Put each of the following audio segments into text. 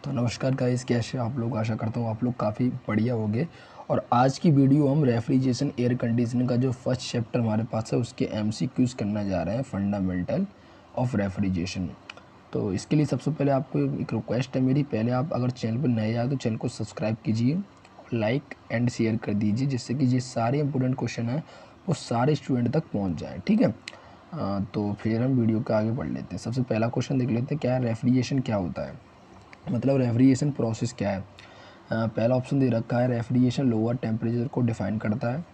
तो नमस्कार गाइस, कैसे आप लोग। आशा करता हूँ आप लोग काफ़ी बढ़िया होंगे। और आज की वीडियो हम रेफ्रिजरेशन एयर कंडीशनिंग का जो फर्स्ट चैप्टर हमारे पास है उसके एमसीक्यूज़ करना जा रहे हैं, फंडामेंटल ऑफ रेफ्रिजरेशन। तो इसके लिए सबसे पहले आपको एक रिक्वेस्ट है मेरी, पहले आप अगर चैनल पर नए आए तो चैनल को सब्सक्राइब कीजिए, लाइक एंड शेयर कर दीजिए, जिससे कि ये सारे इंपॉर्टेंट क्वेश्चन हैं वो सारे स्टूडेंट तक पहुँच जाए। ठीक है। तो फिर हम वीडियो का आगे बढ़ लेते हैं। सबसे पहला क्वेश्चन देख लेते हैं, क्या है रेफ्रिजरेशन, क्या होता है, मतलब रेफ्रिजरेशन प्रोसेस क्या है। पहला ऑप्शन दे रखा है रेफ्रिजरेशन लोअर टेम्परेचर को डिफ़ाइन करता है,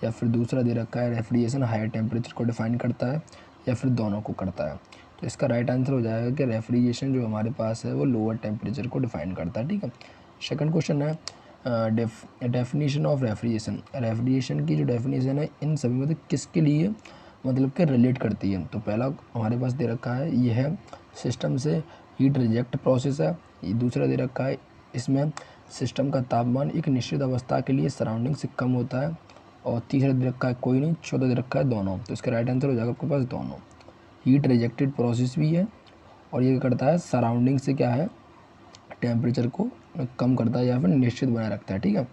या फिर दूसरा दे रखा है रेफ्रिजरेशन हायर टेम्परेचर को डिफ़ाइन करता है, या फिर दोनों को करता है। तो इसका राइट आंसर हो जाएगा कि रेफ्रिजरेशन जो हमारे पास है वो लोअर टेम्परेचर को डिफ़ाइन करता है। ठीक है। सेकंड क्वेश्चन है डेफिनेशन ऑफ रेफ्रिजरेशन। रेफ्रिजरेशन की जो डेफिनेशन है इन सभी में किसके लिए मतलब कि रिलेट करती है। तो पहला हमारे पास दे रखा है यह है सिस्टम से हीट रिजेक्ट प्रोसेस है। दूसरा दे रखा है इसमें सिस्टम का तापमान एक निश्चित अवस्था के लिए सराउंडिंग से कम होता है। और तीसरा दे रखा है कोई नहीं, चौथा दे रखा है दोनों। तो इसका राइट आंसर हो जाएगा आपके पास दोनों। हीट रिजेक्टेड प्रोसेस भी है और ये करता है सराउंडिंग से क्या है टेम्परेचर को कम करता है या फिर निश्चित बनाए रखता है। ठीक है,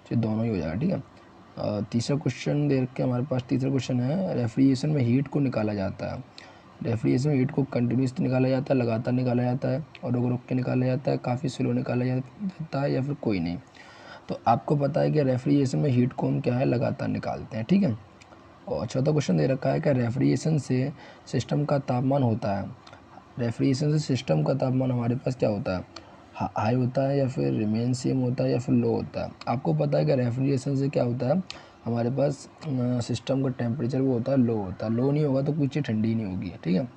तो दोनों ही हो जाएगा। ठीक है। तीसरा क्वेश्चन दे रखे हमारे पास, तीसरा क्वेश्चन है रेफ्रिजरेशन में हीट को निकाला जाता है। रेफ्रिजरेशन में हीट को कंटिन्यूस निकाला जाता है, लगातार निकाला जाता है, और रुक रुक के निकाला जाता है, काफ़ी स्लो निकाला जाता है, या फिर कोई नहीं। तो आपको पता है कि रेफ्रिजरेशन में हीट को हम क्या है लगातार निकालते हैं। ठीक है। और चौथा क्वेश्चन दे रखा है कि रेफ्रिजरेशन से सिस्टम का तापमान होता है। रेफ्रिजरेशन से सिस्टम का तापमान हमारे पास क्या होता है, हाई होता है, या फिर रिमेन सेम होता है, या फिर लो होता है। आपको पता है कि रेफ्रिजरेशन से क्या होता है हमारे पास सिस्टम का टेम्परेचर वो होता है लो होता है। लो नहीं होगा तो कोई चीज़ ठंडी नहीं होगी। ठीक है।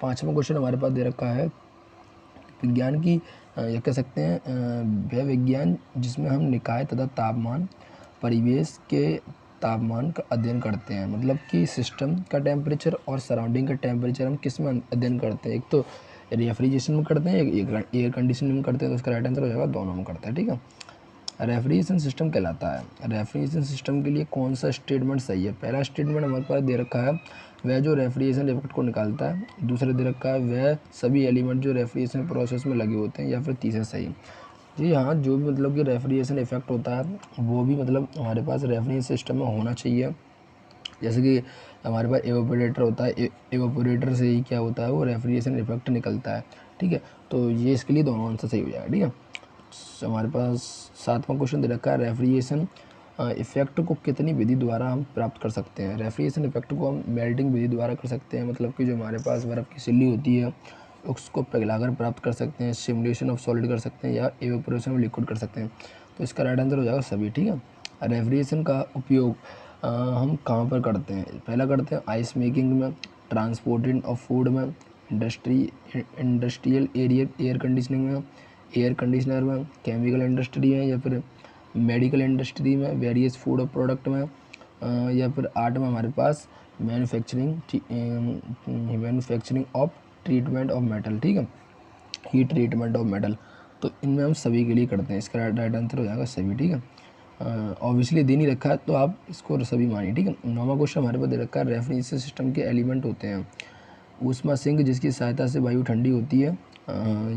पाँचवा क्वेश्चन हमारे पास दे रखा है विज्ञान की या कह सकते हैं वह विज्ञान जिसमें हम निकाय तथा तापमान परिवेश के तापमान का अध्ययन करते हैं। मतलब कि सिस्टम का टेम्परेचर और सराउंडिंग का टेम्परेचर हम किस में अध्ययन करते हैं। एक तो रेफ्रिजरेशन में करते हैं, एक एयर कंडीशनिंग में करते हैं। तो इसका राइट आंसर हो जाएगा दोनों में करते हैं। ठीक है। रेफ्रिजरेशन सिस्टम कहलाता है। रेफ्रिजरेशन सिस्टम के लिए कौन सा स्टेटमेंट सही है। पहला स्टेटमेंट हमारे पास दे रखा है वह जो रेफ्रिजरेशन इफेक्ट को निकालता है। दूसरा दे रखा है वह सभी एलिमेंट जो रेफ्रिजरेशन प्रोसेस में लगे होते हैं, या फिर तीसरा सही। जी हाँ, जो भी मतलब कि रेफ्रिजरेशन इफेक्ट होता है वो भी मतलब हमारे पास रेफ्रिजरेशन सिस्टम में होना चाहिए। जैसे कि हमारे पास एवापोरेटर होता है, एवापोरेटर से ही क्या होता है वो रेफ्रिजरेशन इफेक्ट निकलता है। ठीक है। तो ये इसके लिए दोनों आंसर सही हो जाएगा। ठीक है। हमारे पास सातवां क्वेश्चन दे रखा है रेफ्रिजरेशन इफेक्ट को कितनी विधि द्वारा हम प्राप्त कर सकते हैं। रेफ्रिजरेशन इफेक्ट को हम मेल्टिंग विधि द्वारा कर सकते हैं, मतलब कि जो हमारे पास बर्फ़ की सिल्ली होती है उसको पिघलाकर प्राप्त कर सकते हैं, सिमुलेशन ऑफ सॉलिड कर सकते हैं, या एवेपोरेशन ऑफ लिक्विड कर सकते हैं। तो इसका राइट आंसर हो जाएगा सभी। ठीक है। रेफ्रिजरेशन का उपयोग हम कहाँ पर करते हैं। पहला करते हैं आइस मेकिंग में, ट्रांसपोर्टिंग ऑफ फूड में, इंडस्ट्रियल एयर कंडीशनिंग में, एयर कंडीशनर में, केमिकल इंडस्ट्री में, या फिर मेडिकल इंडस्ट्री में, वेरियस फूड प्रोडक्ट में, या फिर आर्ट में हमारे पास manufacturing of treatment of metal. ठीक है, हीट ट्रीटमेंट ऑफ मेटल। तो इनमें हम सभी के लिए करते हैं। इसका राइट आंसर हो जाएगा सभी। ठीक है। ऑब्वियसली दे नहीं रखा है तो आप इसको सभी मानिए। ठीक है। नौवां क्वेश्चन हमारे पास दे रखा है रेफ्रिजरेशन सिस्टम के एलिमेंट होते हैं ऊष्मा सिंक जिसकी सहायता से वायु ठंडी होती है।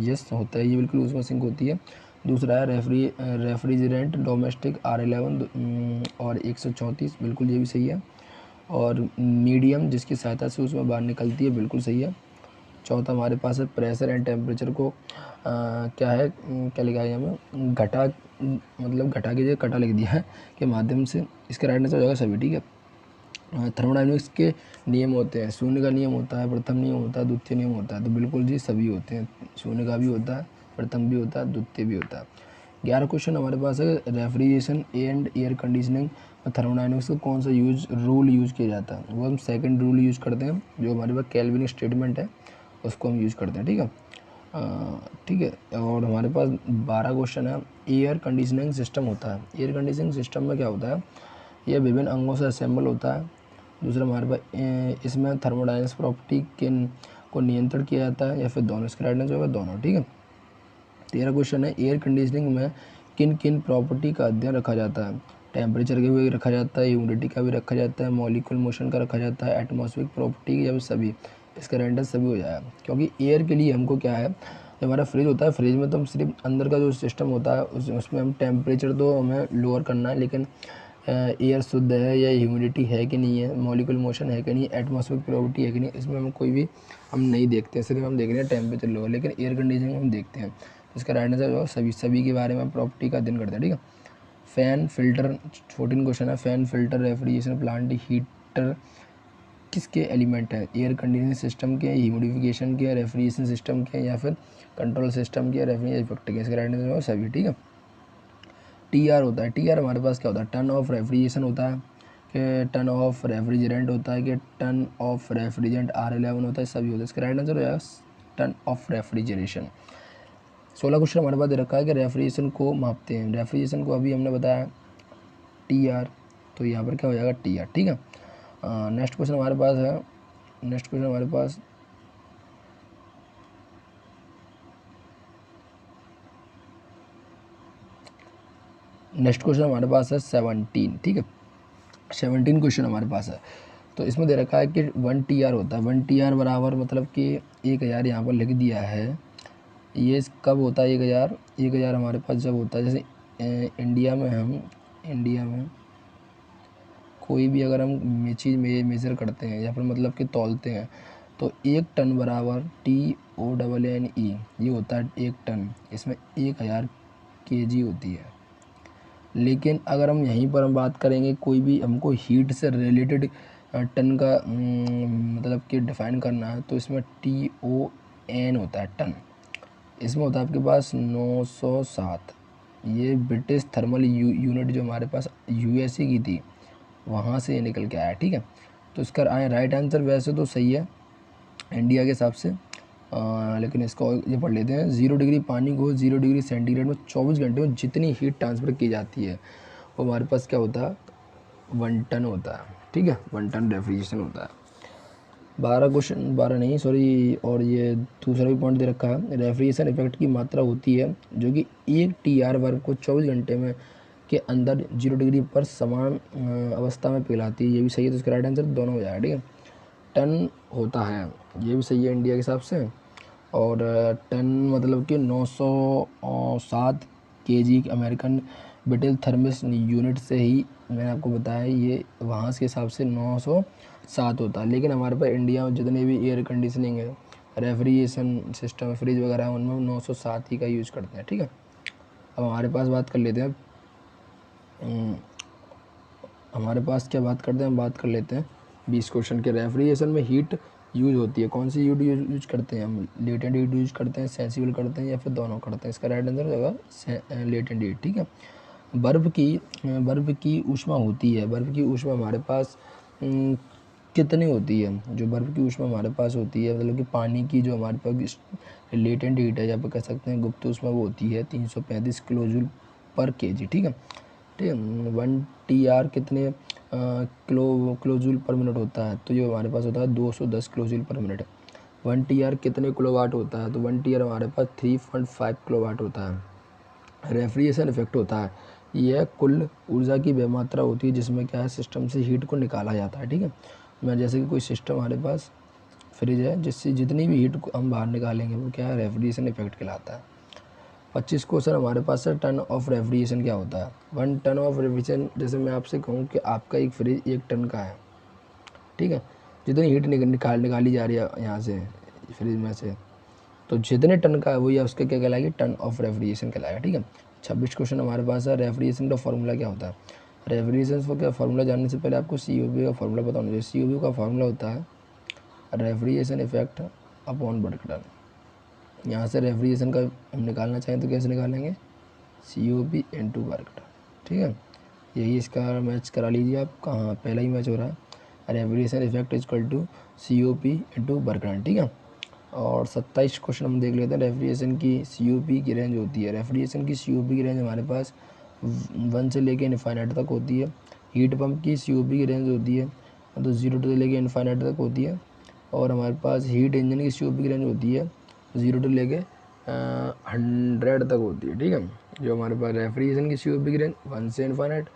यस होता है, ये बिल्कुल ऊष्मा सिंक होती है। दूसरा है रेफ्रिजरेंट डोमेस्टिक R11 और 134, बिल्कुल ये भी सही है। और मीडियम जिसकी सहायता से उसमें बाहर निकलती है, बिल्कुल सही है। चौथा हमारे पास है प्रेशर एंड टेम्परेचर को क्या है क्या लिखा है हमें घटा, मतलब घटा के जो कटा लिख दिया है के माध्यम से। इसका राइट आंसर हो जाएगा सभी। ठीक है। थर्मोडायनेमिक्स के नियम होते हैं, शून्य का नियम होता है, प्रथम नियम होता है, द्वितीय नियम होता है। तो बिल्कुल जी सभी होते हैं, शून्य का भी होता है, प्रथम भी होता है, द्वितीय भी होता है। 11 क्वेश्चन हमारे पास है रेफ्रिजरेशन एंड एयर कंडीशनिंग में थर्मोडायनेमिक्स का कौन सा रूल यूज़ किया जाता है। वो हम सेकंड रूल यूज़ करते हैं, जो हमारे पास केल्विन स्टेटमेंट है उसको हम यूज़ करते हैं। ठीक है। ठीक है। और हमारे पास 12 क्वेश्चन है एयर कंडीशनिंग सिस्टम होता है। एयर कंडीशनिंग सिस्टम में क्या होता है, यह विभिन्न अंगों से असेंबल होता है। दूसरा हमारे पास इसमें थर्मोडायनेमिक्स प्रॉपर्टी को नियंत्रण किया जाता है, या फिर दोनों। इसका राइट आंसर होगा दोनों। ठीक है। 13 क्वेश्चन है एयर कंडीशनिंग में किन किन प्रॉपर्टी का अध्ययन रखा जाता है। टेम्परेचर का भी रखा जाता है, ह्यूमिडिटी का भी रखा जाता है, मॉलिक्यूल मोशन का रखा जाता है, एटमॉस्फेरिक प्रॉपर्टी या फिर सभी। इसका राइट आंसर सभी हो जाएगा, क्योंकि एयर के लिए हमको क्या है जो हमारा फ्रिज होता है, फ्रिज में तो हम सिर्फ अंदर का जो सिस्टम होता है उसमें हम टेम्परेचर तो हमें लोअर करना है, लेकिन एयर शुद्ध है या ह्यूमिडिटी है कि नहीं है, मॉलिक्यूल मोशन है कि नहीं, एटमॉस्फेरिक प्रोबेबिलिटी है कि नहीं, इसमें हम कोई भी हम नहीं देखते हैं, सिर्फ हम देख रहे हैं टेम्परेचर लोअर। लेकिन एयर कंडीशनिंग हम देखते हैं। इसका राइट आंसर जो सभी के बारे में प्रॉपर्टी का अध्ययन करते हैं। ठीक है, फ़ैन, फिल्टर, 14 क्वेश्चन है। Fan, filter, refrigeration plant, heater किसके एलिमेंट हैं? एयर कंडीशनिंग सिस्टम के, ह्यूमिडिफिकेशन के, रेफ्रिजरेशन सिस्टम के, या फिर कंट्रोल सिस्टम के, रेफ्रिजरेशन इफेक्ट के। इसका राइट आंसर सभी। ठीक है, टी आर होता है। टी आर हमारे पास क्या होता है? टन ऑफ रेफ्रिजरेशन होता है कि टन ऑफ रेफ्रिजरेंट होता है कि टन ऑफ रेफ्रिजरेंट R11 होता है, सभी होता है। इसका राइट आंसर हो जाएगा टन ऑफ रेफ्रिजरेशन। 16 क्वेश्चन हमारे पास दे रखा है कि रेफ्रिजरेशन को मापते हैं। रेफ्रिजरेशन को अभी हमने बताया टी आर, तो यहाँ पर क्या हो जाएगा? T R. ठीक है, नेक्स्ट क्वेश्चन हमारे पास है, नेक्स्ट क्वेश्चन हमारे पास है 17। ठीक है, 17 क्वेश्चन हमारे पास है। तो इसमें दे रखा है कि 1 TR होता है। 1 TR बराबर मतलब कि 1000 यहाँ पर लिख दिया है। ये कब होता है 1000? 1000 हमारे पास जब होता है, जैसे इंडिया में कोई भी अगर हम चीज़ मेज़र करते हैं या फिर मतलब कि तौलते हैं, तो 1 टन बराबर TONNE ये होता है 1 टन। इसमें 1000 kg होती है। लेकिन अगर हम यहीं पर हम बात करेंगे, कोई भी हमको हीट से रिलेटेड टन का मतलब कि डिफ़ाइन करना है, तो इसमें TON होता है टन। इसमें होता है आपके पास 907। ये ब्रिटिश थर्मल यूनिट जो हमारे पास USA की थी, वहाँ से ये निकल के आया। ठीक है, तो इसका राइट आंसर वैसे तो सही है इंडिया के हिसाब से, लेकिन इसको ये पढ़ लेते हैं। 0 डिग्री पानी को 0 डिग्री सेंटीग्रेड में 24 घंटे में जितनी हीट ट्रांसफ़र की जाती है वो हमारे पास क्या होता है? 1 टन होता है। ठीक है, 1 टन रेफ्रिजरेशन होता है। 12 क्वेश्चन, 12 नहीं सॉरी, और ये दूसरा भी पॉइंट दे रखा है। रेफ्रिजरेशन इफेक्ट की मात्रा होती है जो कि 1 TR वर्ग को 24 घंटे में के अंदर 0 डिग्री पर समान अवस्था में पिघलाती है। ये भी सही है, तो इसका राइट आंसर दोनों हो जाएगा। ठीक है, टन होता है, ये भी सही है इंडिया के हिसाब से। और टन मतलब कि 907 kg American British thermos unit से ही मैंने आपको बताया, ये वहाँ के हिसाब से 907 होता है। लेकिन हमारे पास इंडिया में जितने भी एयर कंडीशनिंग है, रेफ्रिजरेशन सिस्टम, फ्रिज वगैरह है, उनमें 907 ही का यूज़ करते हैं। ठीक है, अब हमारे पास बात कर लेते हैं, हमारे पास क्या बात करते हैं, हम बात कर लेते हैं 20 क्वेश्चन के। रेफ्रिजरेशन में हीट यूज होती है, कौन सी हीट यूज करते हैं हम? लेटेंट हीट यूज करते हैं, सेंसिबल करते हैं, या फिर दोनों करते हैं? इसका राइट आंसर होगा लेटेंट हीट। ठीक है, बर्फ़ की ऊष्मा होती है। बर्फ़ की ऊष्मा हमारे पास कितनी होती है? जो बर्फ़ की ऊष्मा हमारे पास होती है, मतलब कि पानी की जो हमारे पास लेटेंट हीट है, या फिर कह सकते हैं गुप्त ऊष्मा, वो होती है 335 किलोजूल पर kg। ठीक है, ठीक है, 1 TR कितने किलोजूल पर मिनट होता है? तो ये हमारे पास होता है 210 किलोजूल पर मिनट। 1 TR कितने किलोवाट होता है? तो 1 TR हमारे पास 3.5 किलोवाट होता है। रेफ्रिजरेशन इफेक्ट होता है, यह कुल ऊर्जा की वह मात्रा होती है जिसमें क्या है, सिस्टम से हीट को निकाला जाता है। ठीक है, मैं जैसे कि कोई सिस्टम हमारे पास फ्रिज है, जिससे जितनी भी हीट को हम बाहर निकालेंगे वो क्या है? रेफ्रिजरेशन इफेक्ट कहलाता है। 25 क्वेश्चन हमारे पास है, टन ऑफ रेफ्रिजरेशन क्या होता है? 1 टन ऑफ रेफ्रिजरेशन, जैसे मैं आपसे कहूँ कि आपका एक फ्रिज 1 टन का है। ठीक है, जितनी हीट निकाली जा रही है यहाँ से फ्रिज में से, तो जितने टन का है वही उसके क्या कहलाएगी? टन ऑफ रेफ्रिजरेशन कहलाएगा। ठीक है, 26 क्वेश्चन हमारे पास है, रेफ्रिजरेशन का फॉर्मूला क्या होता है? रेफ्रिजरेशन का फॉर्मूला जानने से पहले आपको COP का फॉर्मूला पता होना चाहिए। COP का फॉर्मूला होता है refrigeration effect upon work done. यहाँ से रेफ्रिजरेशन का हम निकालना चाहें तो कैसे निकालेंगे? COP into work done. ठीक है, यही इसका मैच करा लीजिए आप, कहाँ पहला ही मैच हो रहा है। Refrigeration effect equal to COP into work done. ठीक है, और 27 क्वेश्चन हम देख लेते हैं। रेफ्रिजरेशन की COP की रेंज होती है, रेफ्रिजरेशन की COP की रेंज हमारे पास 1 से लेके इनफाइनाइट तक होती है। हीट पंप की COP की रेंज होती है तो 0 से लेके इनफाइनाइट तक होती है। और हमारे पास हीट इंजन की COP की रेंज होती है 0 से लेके 100 तक होती है। ठीक है, जो हमारे पास रेफ्रिजरेशन की COP की रेंज 1 से इनफाइनाइट,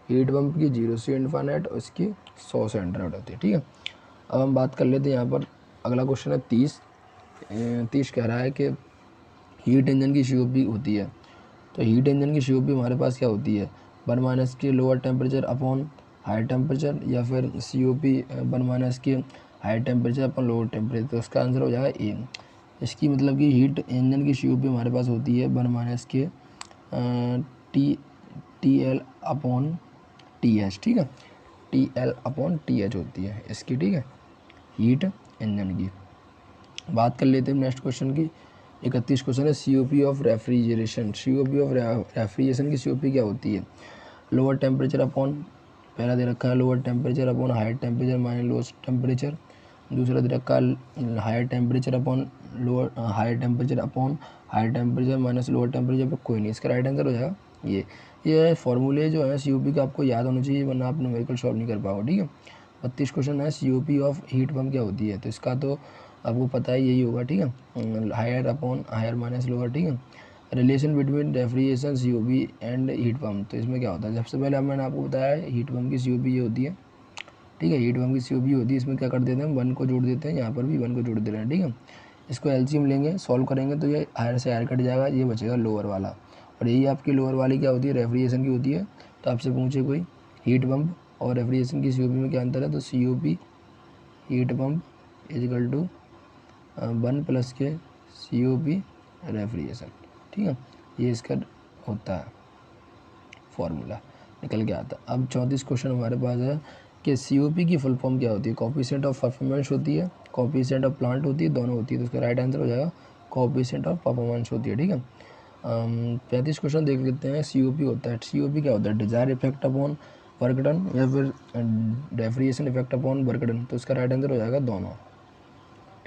हीट पंप की 0 से इनफाइनाइट, और इसकी 100 से 100 होती है। ठीक है, अब हम बात कर लेते हैं यहाँ पर, अगला क्वेश्चन है 30 कह रहा है कि हीट इंजन की COP होती है, तो हीट इंजन की COP हमारे पास क्या होती है, 1 - के lower temperature upon high temperature, या फिर COP 1 - के high temperature upon lower temperature. तो इसका आंसर हो जाएगा ए। इसकी मतलब कि हीट इंजन की COP हमारे पास होती है 1 - के TL अपॉन TH, ठीक है, TL अपॉन TH होती है इसकी, ठीक है, हीट इंजन की। बात कर लेते हैं नेक्स्ट क्वेश्चन की। 31 क्वेश्चन है COP of refrigeration. COP of refrigeration की COP क्या होती है, लोअर टेम्परेचर अपॉन, पहला दे रखा है lower temperature upon higher temperature minus lower temperature, दूसरा दे रखा है higher temperature upon lower higher temperature upon higher temperature minus lower temperature, पर कोई नहीं, इसका राइट आंसर हो जाएगा ये फॉर्मूले जो है COP का आपको याद होना चाहिए, वरना आप न्यूमेरिकल सॉल्व नहीं कर पाओगे, ठीक है। 32 क्वेश्चन है COP ऑफ हीट पम्प क्या होती है, तो इसका तो आपको पता है यही होगा, ठीक है, higher upon higher minus lower, ठीक है। Relation between refrigeration COP and heat pump, तो इसमें क्या होता है, सबसे पहले मैंने आपको बताया हीट पम्प की COP ये होती है, ठीक है, हीट पम्प की COP होती है, इसमें क्या कर देते हैं 1 को जोड़ देते हैं, यहाँ पर भी 1 को जोड़ दे रहे हैं, ठीक है। इसको LCM लेंगे, सॉल्व करेंगे तो ये हायर से हायर कट जाएगा, ये बचेगा लोअर वाला, और यही आपकी लोअर वाली क्या होती है, रेफ्रिजरेशन की होती है। तो आपसे पूछे कोई हीट पम्प और रेफ्रिजरेशन की COP में क्या अंतर है, तो COP heat pump is equal to 1 + के COP रेफ्रिजरेशन, ठीक है, ये इसका होता है फॉर्मूला, निकल के आता है। अब 34 क्वेश्चन हमारे पास है कि COP की फुल फॉर्म क्या होती है, कोफिशिएंट ऑफ परफॉर्मेंस होती है, कोफिशिएंट ऑफ प्लांट होती है, दोनों होती है, तो उसका राइट आंसर हो जाएगा कोफिशिएंट ऑफ परफॉर्मेंस होती है, ठीक है। 35 क्वेश्चन देख लेते हैं। COP होता है, COP क्या होता है, desire effect upon work done या फिर refrigeration effect upon work done, तो इसका राइट आंसर हो जाएगा दोनों,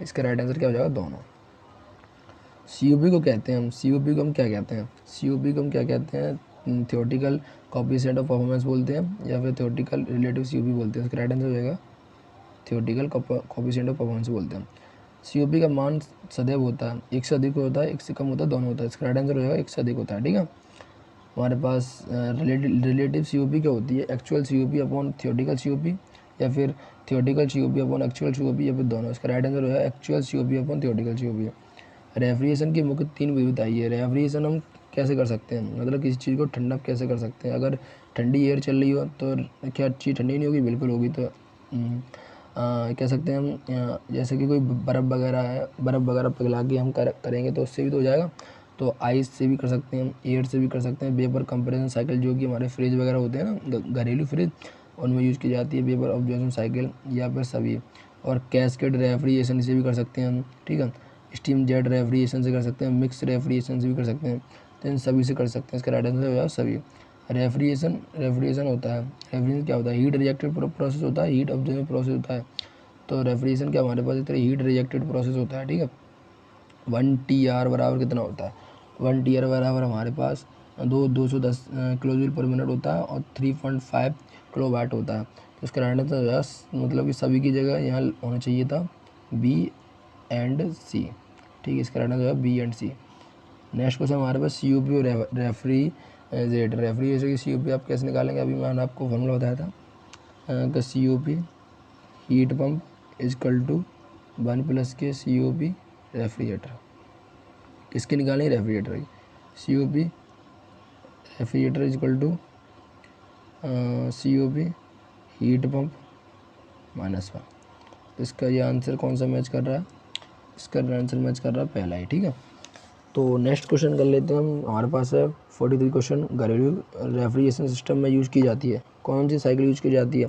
इसका राइट आंसर क्या हो जाएगा दोनों। COP को कहते हैं हम, COP को हम क्या कहते हैं, COP को हम क्या कहते हैं, थियोरेटिकल कोफिशिएंट ऑफ परफॉर्मेंस बोलते हैं या फिर थियोरेटिकल रिलेटिव COP बोलते हैं, इसका राइट आंसर हो जाएगा थियोरेटिकल कोफिशिएंट ऑफ परफॉर्मेंस बोलते हैं। COP का मान सदैव होता है, एक से अधिक होता है, एक से कम होता है, दोनों होता है, इसका राइट आंसर हो जाएगा एक से अधिक होता है, ठीक है। हमारे पास रिलेटिव COP क्या होती है, actual COP upon theoretical COP या फिर theoretical COP upon actual COP या फिर दोनों, इसका राइट आंसर हो जाएगा actual COP upon theoretical COP। Refrigeration की मुख्य 3 विविधताएं है। रेफ्रिजरेशन हम कैसे कर सकते हैं, मतलब किसी चीज़ को ठंडा कैसे कर सकते हैं, अगर ठंडी एयर चल रही हो तो क्या चीज़ ठंडी नहीं होगी, बिल्कुल होगी। तो कह सकते हैं हम जैसे कि कोई बर्फ़ वगैरह है, बर्फ़ वगैरह पिघला के हम करेंगे तो उससे भी तो हो जाएगा। तो आइस से भी कर सकते हैं, एयर से भी कर सकते हैं। वेपर कंप्रेशन साइकिल जो कि हमारे फ्रिज वगैरह होते हैं ना, घरेलू फ्रिज, उनमें यूज़ की जाती है वेपर ऑब्जर्वेशन साइकिल, या फिर सभी। और कैस्केड रेफ्रिजरेशन से भी कर सकते हैं हम, ठीक है। स्टीम जेट रेफ्रिजरेशन से कर सकते हैं, मिक्स रेफ्रिजरेशन से भी कर सकते हैं, तो इन सभी से कर सकते हैं। इसका राइट आंसर हो जाएगा सभी। रेफ्रिजरेशन होता है, रेफ्रिजरेशन क्या होता है, हीट रिजेक्टेड प्रोसेस होता है, हीट ऑब्जर्विंग प्रोसेस होता है। तो रेफ्रिजरेशन क्या हमारे पास एक तरह हीट रिजेक्टेड प्रोसेस होता है, ठीक है। 1 TR बराबर कितना होता है, 1 TR बराबर हमारे पास 210 kJ/min होता है, और 3.5 kW होता है। तो इसका राइट आंसर हो जाएगा, मतलब कि सभी की जगह यहाँ होना चाहिए था B एंड C, ठीक है, इसका राइट आंसर हो जाएगा B and C। Next question हमारे पास COP और रेफ्रिजरेटर की COP आप कैसे निकालेंगे, अभी मैंने आपको फॉर्मूला बताया था कि COP heat pump is equal to 1 + के COP रेफ्रिजरेटर। किसकी निकालेंगे, रेफ्रिजरेटर की। COP refrigerator is equal to COP heat pump -1। तो इसका ये आंसर कौन सा मैच कर रहा है, इसका आंसर मैच कर रहा है पहला ही, ठीक है। तो नेक्स्ट क्वेश्चन कर लेते हैं हम। हमारे पास है 43 क्वेश्चन, घरेलू रेफ्रिजरेशन सिस्टम में यूज़ की जाती है, कौन सी साइकिल यूज़ की जाती है,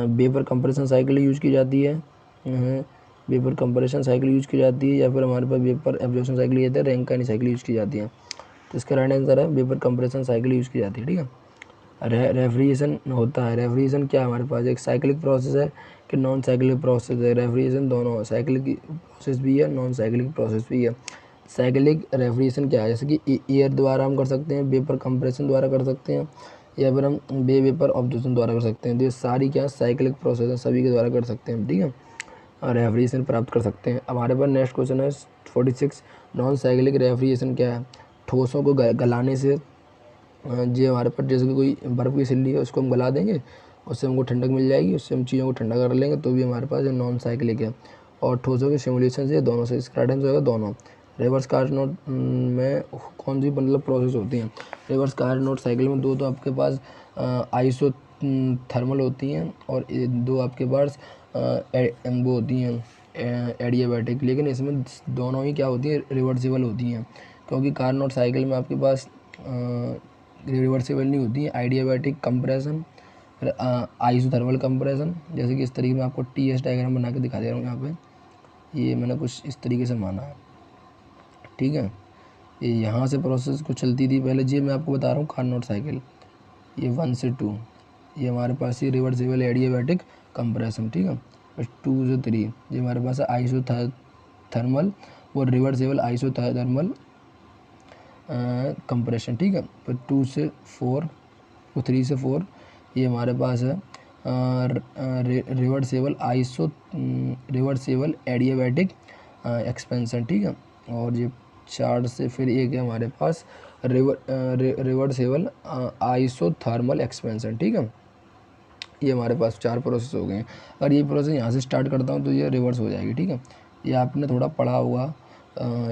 वेपर कंप्रेशन साइकिल यूज़ की जाती है, वेपर कंप्रेशन साइकिल यूज़ की जाती है, या फिर हमारे पास वेपर एब्जॉर्प्शन साइकिल ये रैंकाइन साइकिल यूज़ की जाती है। तो इसका राइट आंसर है वेपर कंप्रेशन साइकिल यूज़ की जाती है, ठीक है। रेफ्रिजरेशन होता है, रेफ्रिजरेशन क्या है हमारे पास, एक साइक्लिक प्रोसेस है कि नॉन साइक्लिक प्रोसेस है। रेफ्रिजरेशन दोनों साइक्लिक प्रोसेस भी है, नॉन साइक्लिक प्रोसेस भी है। साइक्लिक रेफ्रिजरेशन क्या है, जैसे कि एयर द्वारा हम कर सकते हैं, वेपर कंप्रेशन द्वारा कर सकते हैं, या फिर हम वेपर ऑब्जर्वेशन द्वारा कर सकते हैं। तो ये सारी क्या साइक्लिक प्रोसेस है, सभी के द्वारा कर सकते हैं, ठीक है, और रेफ्रिजरेशन प्राप्त कर सकते हैं। हमारे पास नेक्स्ट क्वेश्चन है 46, नॉन साइक्लिक रेफ्रिजरेशन क्या है, ठोसों को गलाने से जो हमारे पास जैसे कि कोई बर्फ़ की सिल्ली है उसको हम गला देंगे, उससे हमको ठंडक मिल जाएगी, उससे हम चीज़ों को ठंडा कर लेंगे, तो भी हमारे पास नॉन साइक्लिक है। और ठोसों के सिमुलेशन से दोनों से, इसका राइट आंसर होगा दोनों। रिवर्स कार्नोट में कौन सी मतलब प्रोसेस होती हैं? रिवर्स कार्नोट साइकिल में दो तो आपके पास आइसो थर्मल होती हैं और दो आपके पास वो होती हैं एडियाबैटिक। लेकिन इसमें दोनों ही क्या होती हैं, रिवर्सिबल होती हैं, क्योंकि कार्नोट साइकिल में आपके पास रिवर्सिबल नहीं होती है। आइडियाबैटिक कंप्रेशन, आइसोथर्मल कंप्रेशन, जैसे कि इस तरीके में आपको TS डायग्राम बना के दिखा दे रहा हूँ। यहाँ पे ये मैंने कुछ इस तरीके से माना है, ठीक है। ये यहाँ से प्रोसेस कुछ चलती थी पहले। जी मैं आपको बता रहा हूँ कार्नोट साइकिल, ये 1 से 2, ये हमारे पास ये रिवर्सिबल एडियाबैटिक कंप्रेशन, ठीक है। फिर 2 से 3 ये हमारे पास है आइसोथर्मल और रिवर्सिबल आइसोथर्मल कंप्रेशन, ठीक है। फिर 2 से 4 और 3 से 4 ये हमारे पास है रिवर्सिबल एडियाबैटिक एक्सपेंशन, ठीक है। और ये 4 से फिर एक है हमारे पास रिवर्सिबल आइसोथर्मल एक्सपेंशन, ठीक है। ये हमारे पास 4 प्रोसेस हो गए हैं। अगर ये प्रोसेस यहाँ से स्टार्ट करता हूँ तो ये रिवर्स हो जाएगी, ठीक है। ये आपने थोड़ा पढ़ा होगा,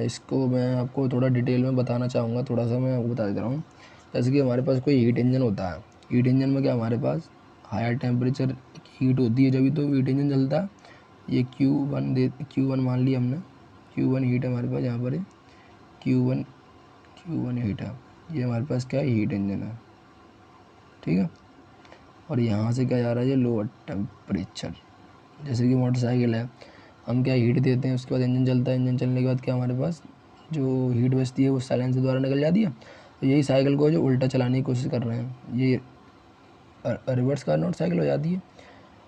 इसको मैं आपको थोड़ा डिटेल में बताना चाहूँगा। थोड़ा सा मैं आपको बता देता हूँ। जैसे कि हमारे पास कोई हीट इंजन होता है, हीट इंजन में क्या हमारे पास हायर टेम्परेचर हीट होती है, जभी तो हीट इंजन चलता है। ये Q1 मान लिया हमने, Q1 हीट है हमारे पास, यहाँ पर है Q1 हीट है। ये हमारे पास क्या है, हीट इंजन है, ठीक है। और यहाँ से क्या जा रहा है, ये लोअर टेम्परेचर। जैसे कि मोटरसाइकिल है, हम क्या हीट देते हैं, उसके बाद इंजन चलता है। इंजन चलने के बाद क्या हमारे पास जो हीट बचती है वो साइलेंसर द्वारा निकल जाती है। तो यही साइकिल को जो उल्टा चलाने की कोशिश कर रहे हैं, ये रिवर्स कार्नोट साइकिल हो जाती है।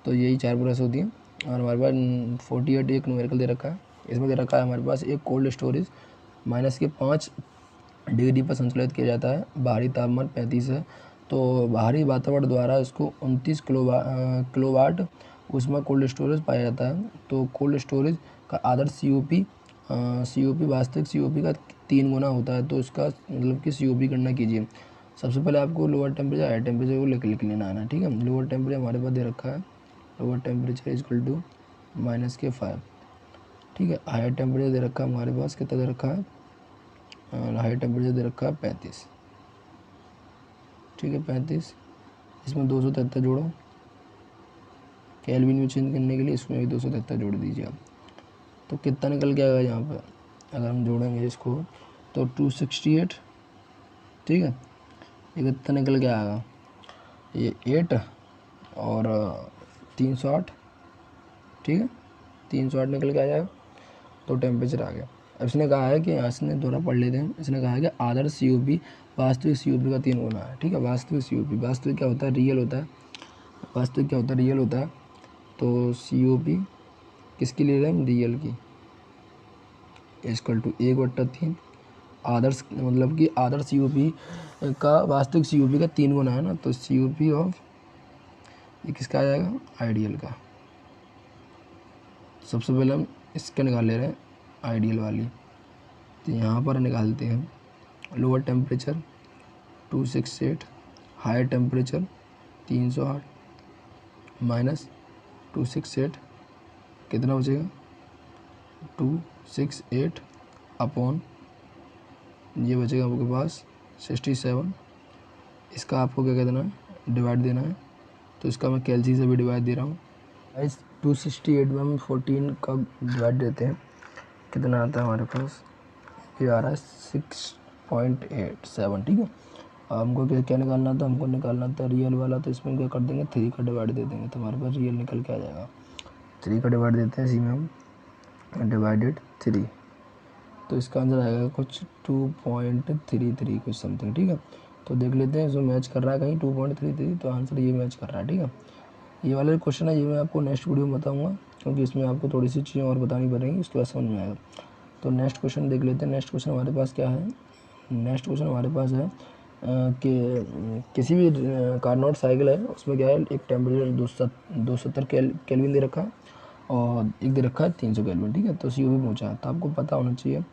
तो यही 4 प्रोसेस होती हैं। और हमारे पास 48 एक न्यूमेरिकल दे रखा है। इसमें दे रखा है हमारे पास एक कोल्ड स्टोरेज -5 डिग्री पर संचालित किया जाता है। बाहरी तापमान 35 है, तो बाहरी वातावरण द्वारा इसको 29 किलोवाट उसमें कोल्ड स्टोरेज पाया जाता है। तो कोल्ड स्टोरेज का आदर्श COP वास्तविक COP का 3 गुना होता है। तो इसका मतलब कि COP गणना कीजिए। सबसे पहले आपको लोअर टेम्परेचर हायर टेम्परेचर को लिख लेना आना, ठीक है। लोअर टेम्परेचर हमारे पास दे रखा है, लोअर टेम्परेचर इक्वल टू -5, ठीक है। हायर टेम्परेचर दे रखा है हमारे पास, कितना दे रखा है, हायर टेम्परेचर दे रखा है 35, ठीक है 35। इसमें 273 जोड़ो, केल्विन में चेंज करने के लिए इसमें भी 273 जोड़ दीजिए आप। तो कितना निकल के आएगा यहाँ पर, अगर हम जोड़ेंगे इसको तो 268, ठीक है। ये कितना निकल के आएगा, ये 8 और 308, ठीक है। 308 निकल के आ जाएगा। तो टेम्परेचर आ गया। अब इसने कहा है कि इसने थोड़ा पढ़ लेते हैं। इसने कहा है कि आदर्श COP वास्तविक COP का 3 गुना है, ठीक है। वास्तविक COP, वास्तविक क्या होता है, रियल होता है। वास्तविक क्या होता है, रियल होता है। तो COP किसकी ले रहे हैं हम, रियल की, इक्वल टू 1/3 आदर्श, मतलब कि आदर्श COP का वास्तविक COP का 3 गुना है ना। तो COP ऑफ ये किसका आ जाएगा, आइडियल का। सबसे पहले हम इसका निकाल ले रहे हैं, आइडियल वाली। तो यहाँ पर निकालते हैं लोअर टेम्परेचर 268, हायर टेम्परेचर 308 -268 कितना बचेगा, 268 अपॉन ये बचेगा आपके पास 67। इसका आपको क्या देना है, डिवाइड देना है। तो इसका मैं कैलसी से भी डिवाइड दे रहा हूँ। इस 268 में हम 14 का डिवाइड देते हैं, कितना आता है हमारे पास, ये आ रहा है 6.87, ठीक है। हमको क्या निकालना था, हमको निकालना था रियल वाला। तो इसमें क्या कर देंगे, 3 का डिवाइड दे देंगे, तो हमारे पास रियल निकल के आ जाएगा। 3 का डिवाइड देते हैं, इसी में हम डिवाइडेड 3। तो इसका आंसर आएगा कुछ 2.33 कुछ समथिंग, ठीक है। तो देख लेते हैं इसमें मैच कर रहा है कहीं 2.33, तो आंसर ये मैच कर रहा है, ठीक है। ये वाला क्वेश्चन है, ये मैं आपको नेक्स्ट वीडियो में बताऊँगा, क्योंकि इसमें आपको थोड़ी सी चीज़ें और बतानी पड़ेंगी, उसके बाद समझ में आएगा। तो नेक्स्ट क्वेश्चन देख लेते हैं। नेक्स्ट क्वेश्चन हमारे पास क्या है, नेक्स्ट क्वेश्चन हमारे पास है कि किसी भी कार्नोट साइकिल है, उसमें क्या है, एक टेम्परेचर 270 केल्विन दे रखा है और एक दे रखा है 300 केल्विन, ठीक है। तो COP पूछा है, तो आपको पता होना चाहिए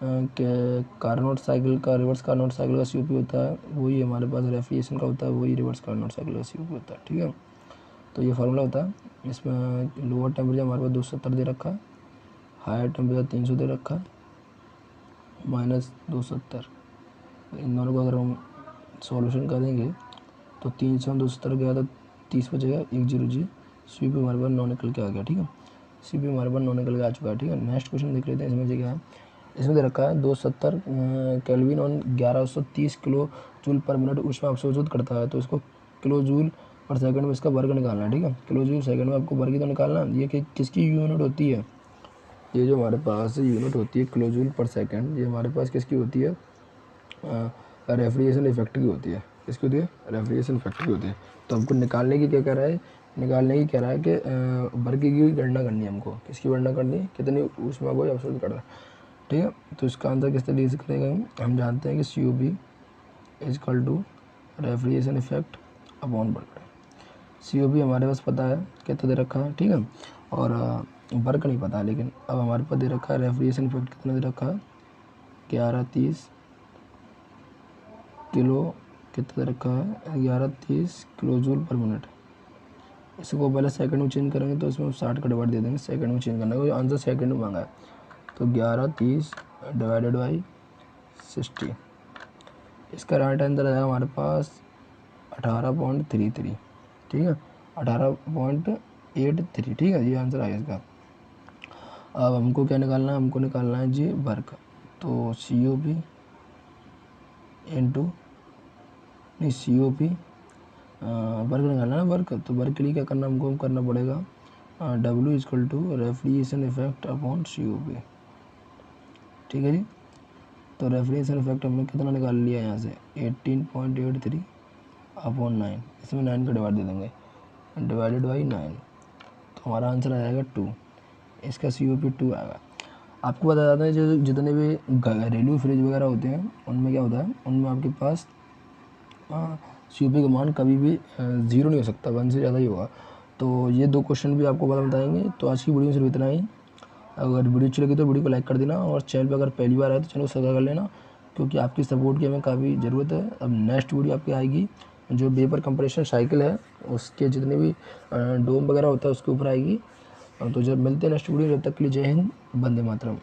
कि कार्नोट साइकिल का, रिवर्स कार्नोट साइकिल का COP होता है वही हमारे पास रेफ्रिजरेशन का होता है, वही रिवर्स कार्नोट साइकिल का COP होता है, ठीक है। तो ये फार्मूला होता है। इसमें लोअर टेम्परेचर हमारे पास 270 दे रखा है, हायर टेम्परेचर 300 दे रखा है, -270। इन दोनों को अगर हम सॉल्यूशन करेंगे तो 300 में 270 गया तो 30 बचेगा, 1 0 जी। सी पी हमारे पास 9 निकल के आ गया, ठीक है। सी पी हमारे पास 9 निकल के आ चुका है, ठीक है। नेक्स्ट क्वेश्चन देख लेते हैं। इसमें क्या है, इसमें दे रखा है 270 केल्विन और 1130 किलो जूल पर मिनट ऊष्मा अवशोषित करता है। तो इसको किलो जूल पर सेकंड में इसका वर्ग निकालना है, ठीक है। किलो जूल सेकंड में आपको वर्ग ही तो निकालना है। ये किसकी यूनिट होती है, ये जो हमारे पास यूनिट होती है किलो जूल पर सेकंड, ये हमारे पास किसकी होती है, रेफ्रिजरेशन इफेक्ट की होती है। किसकी होती है, रेफ्रिजरेशन इफेक्ट की होती है। तो हमको निकालने की क्या कह रहा है, निकालने की कह रहा है कि वर्ग की गणना करनी है हमको। किसकी गणना करनी है, कितनी ऊष्मा को अवशोषित कर रहा है, ठीक है। तो इसका आंसर किस तरीके से करेगा, हम जानते हैं कि C O P is equal to refrigeration effect upon work. C O P हमारे पास पता है कितना दे रखा है, ठीक है, और वर्क नहीं पता। लेकिन अब हमारे पास दे रखा है रेफ्रिजरेशन इफेक्ट कितना दे रखा है, 1130 किलो, कितना दे रखा है, 1130 किलो जूल पर मिनट। इसको पहले सेकंड में चेंज करेंगे तो इसमें 60 का डिवाइड दे देंगे, सेकंड में चेंज करना है, आंसर सेकंड में मांगा है। तो 1130 डिवाइडेड बाई 60, इसका राइट आंसर आएगा हमारे पास 18.33, ठीक है, 18.83, ठीक है, ये आंसर आएगा इसका। अब हमको क्या निकालना है, हमको निकालना है जी वर्क। तो सी ओ पी इंटू, नहीं सी ओ पी वर्क निकालना है ना, वर्क। तो वर्क के लिए क्या करना हमको करना पड़ेगा, W equal to refrigeration effect upon C O P, ठीक है जी। तो रेफ्रिजरेशन इफेक्ट हमने कितना निकाल लिया यहाँ से, 18.83 अपॉन 9, इसमें 9 का डिवाइड दे देंगे, डिवाइडेड बाई 9, तो हमारा आंसर आ जाएगा 2। इसका सी ओ पी 2 आएगा। आपको बता जाता है जो जितने भी घरेलू फ्रिज वगैरह होते हैं उनमें क्या होता है, उनमें आपके पास सी ओ पी का मान कभी भी 0 नहीं हो सकता, 1 से ज़्यादा ही होगा। तो ये 2 क्वेश्चन भी आपको बताएंगे। तो आज की वीडियो में सिर्फ इतना ही। अगर वीडियो अच्छी लगी तो वीडियो को लाइक कर देना, और चैनल पर अगर पहली बार आए तो चैनल को सब्सक्राइब कर लेना, क्योंकि आपकी सपोर्ट की हमें काफ़ी ज़रूरत है। अब नेक्स्ट वीडियो आपकी आएगी जो वेपर कंप्रेशन साइकिल है उसके जितने भी डोम वगैरह होता है उसके ऊपर आएगी। तो जब मिलते हैं नेक्स्ट वीडियो, जब तक के लिए जय हिंद, वंदे मातरम।